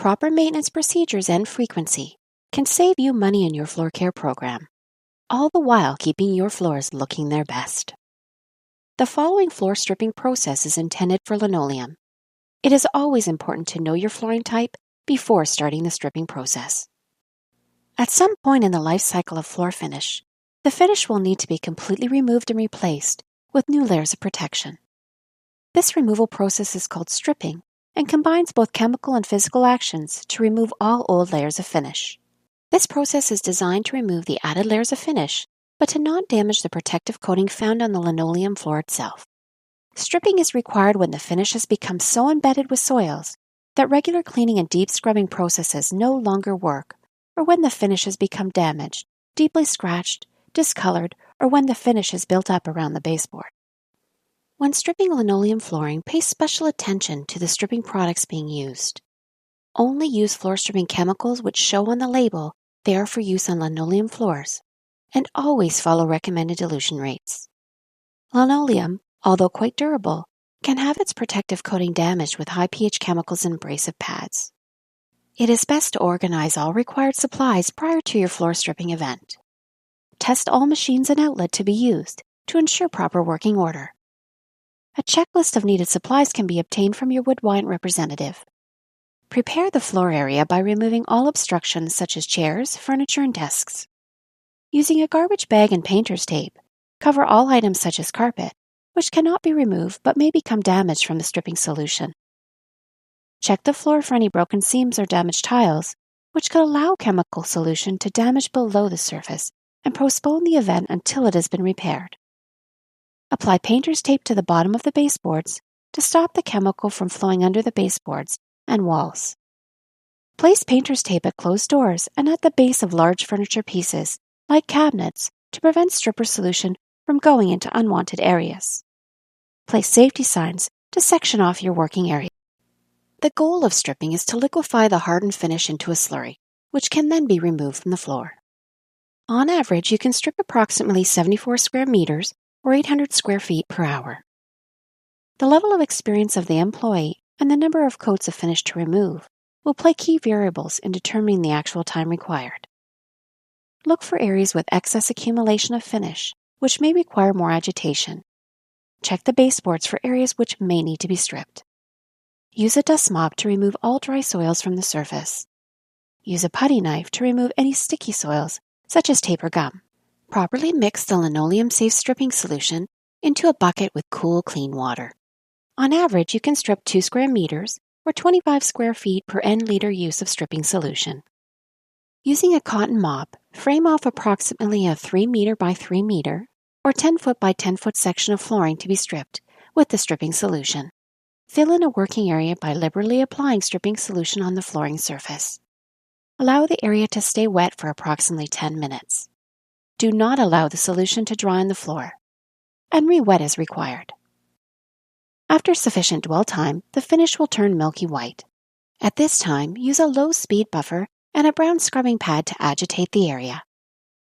proper maintenance procedures and frequency can save you money in your floor care program, all the while keeping your floors looking their best. The following floor stripping process is intended for linoleum. It is always important to know your flooring type before starting the stripping process. At some point in the life cycle of floor finish, the finish will need to be completely removed and replaced with new layers of protection. This removal process is called stripping and combines both chemical and physical actions to remove all old layers of finish. This process is designed to remove the added layers of finish, but to not damage the protective coating found on the linoleum floor itself. Stripping is required when the finish has become so embedded with soils that regular cleaning and deep scrubbing processes no longer work, or when the finish has become damaged, deeply scratched, discolored, or when the finish is built up around the baseboard. When stripping linoleum flooring, pay special attention to the stripping products being used. Only use floor stripping chemicals which show on the label they are for use on linoleum floors, and always follow recommended dilution rates. Linoleum, although quite durable, can have its protective coating damaged with high pH chemicals and abrasive pads. It is best to organize all required supplies prior to your floor stripping event. Test all machines and outlet to be used to ensure proper working order. A checklist of needed supplies can be obtained from your Wyant representative. Prepare the floor area by removing all obstructions such as chairs, furniture, and desks. Using a garbage bag and painter's tape, cover all items such as carpet, which cannot be removed but may become damaged from the stripping solution. Check the floor for any broken seams or damaged tiles, which could allow chemical solution to damage below the surface and postpone the event until it has been repaired. Apply painter's tape to the bottom of the baseboards to stop the chemical from flowing under the baseboards and walls. Place painter's tape at closed doors and at the base of large furniture pieces, like cabinets, to prevent stripper solution from going into unwanted areas. Place safety signs to section off your working area. The goal of stripping is to liquefy the hardened finish into a slurry, which can then be removed from the floor. On average, you can strip approximately 74 square meters or 800 square feet per hour. The level of experience of the employee and the number of coats of finish to remove will play key variables in determining the actual time required. Look for areas with excess accumulation of finish, which may require more agitation. Check the baseboards for areas which may need to be stripped. Use a dust mop to remove all dry soils from the surface. Use a putty knife to remove any sticky soils, such as tape or gum. Properly mix the linoleum-safe stripping solution into a bucket with cool, clean water. On average, you can strip 2 square meters or 25 square feet per n liter use of stripping solution. Using a cotton mop, frame off approximately a 3 meter by 3 meter or 10 foot by 10 foot section of flooring to be stripped with the stripping solution. Fill in a working area by liberally applying stripping solution on the flooring surface. Allow the area to stay wet for approximately 10 minutes. Do not allow the solution to dry on the floor, and re-wet as required. After sufficient dwell time, the finish will turn milky white. At this time, use a low-speed buffer and a brown scrubbing pad to agitate the area.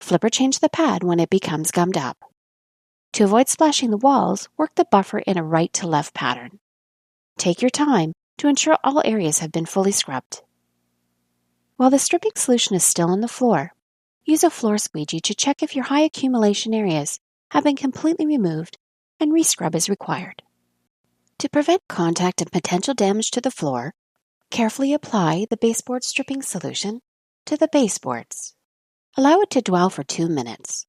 Flip or change the pad when it becomes gummed up. To avoid splashing the walls, work the buffer in a right-to-left pattern. Take your time to ensure all areas have been fully scrubbed. While the stripping solution is still on the floor, use a floor squeegee to check if your high accumulation areas have been completely removed and re-scrub as required. To prevent contact and potential damage to the floor, carefully apply the baseboard stripping solution to the baseboards. Allow it to dwell for 2 minutes.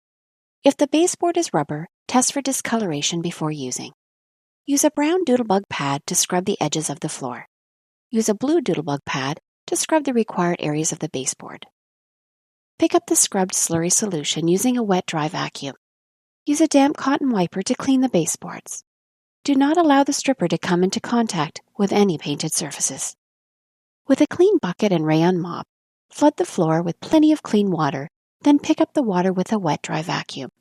If the baseboard is rubber, test for discoloration before using. Use a brown doodlebug pad to scrub the edges of the floor. Use a blue doodlebug pad to scrub the required areas of the baseboard. Pick up the scrubbed slurry solution using a wet-dry vacuum. Use a damp cotton wiper to clean the baseboards. Do not allow the stripper to come into contact with any painted surfaces. With a clean bucket and rayon mop, flood the floor with plenty of clean water, then pick up the water with a wet-dry vacuum.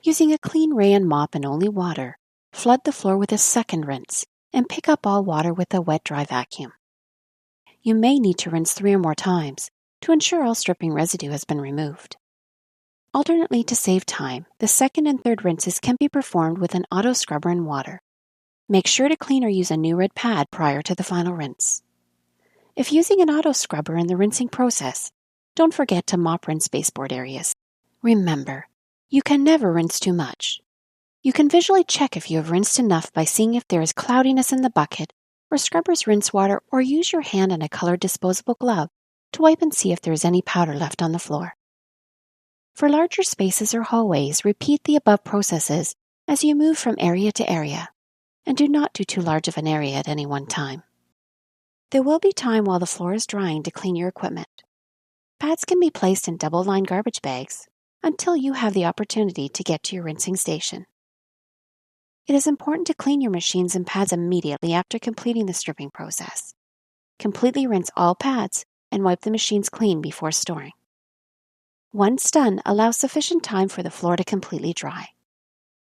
Using a clean rayon mop and only water, flood the floor with a second rinse and pick up all water with a wet-dry vacuum. You may need to rinse 3 or more times to ensure all stripping residue has been removed. Alternately, to save time, the second and third rinses can be performed with an auto scrubber and water. Make sure to clean or use a new red pad prior to the final rinse. If using an auto scrubber in the rinsing process, don't forget to mop rinse baseboard areas. Remember, you can never rinse too much. You can visually check if you have rinsed enough by seeing if there is cloudiness in the bucket or scrubber's rinse water, or use your hand in a colored disposable glove to wipe and see if there is any powder left on the floor. For larger spaces or hallways, repeat the above processes as you move from area to area, and do not do too large of an area at any one time. There will be time while the floor is drying to clean your equipment. Pads can be placed in double-lined garbage bags until you have the opportunity to get to your rinsing station. It is important to clean your machines and pads immediately after completing the stripping process. Completely rinse all pads and wipe the machines clean before storing. Once done, allow sufficient time for the floor to completely dry.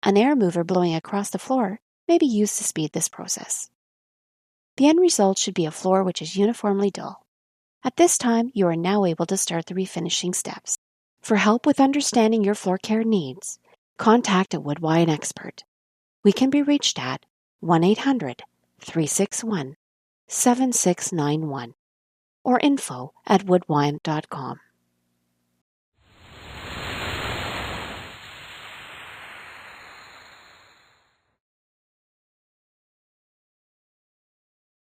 An air mover blowing across the floor may be used to speed this process. The end result should be a floor which is uniformly dull. At this time, you are now able to start the refinishing steps. For help with understanding your floor care needs, contact a Wyant expert. We can be reached at 1-800-361-7691 or info@woodwyant.com.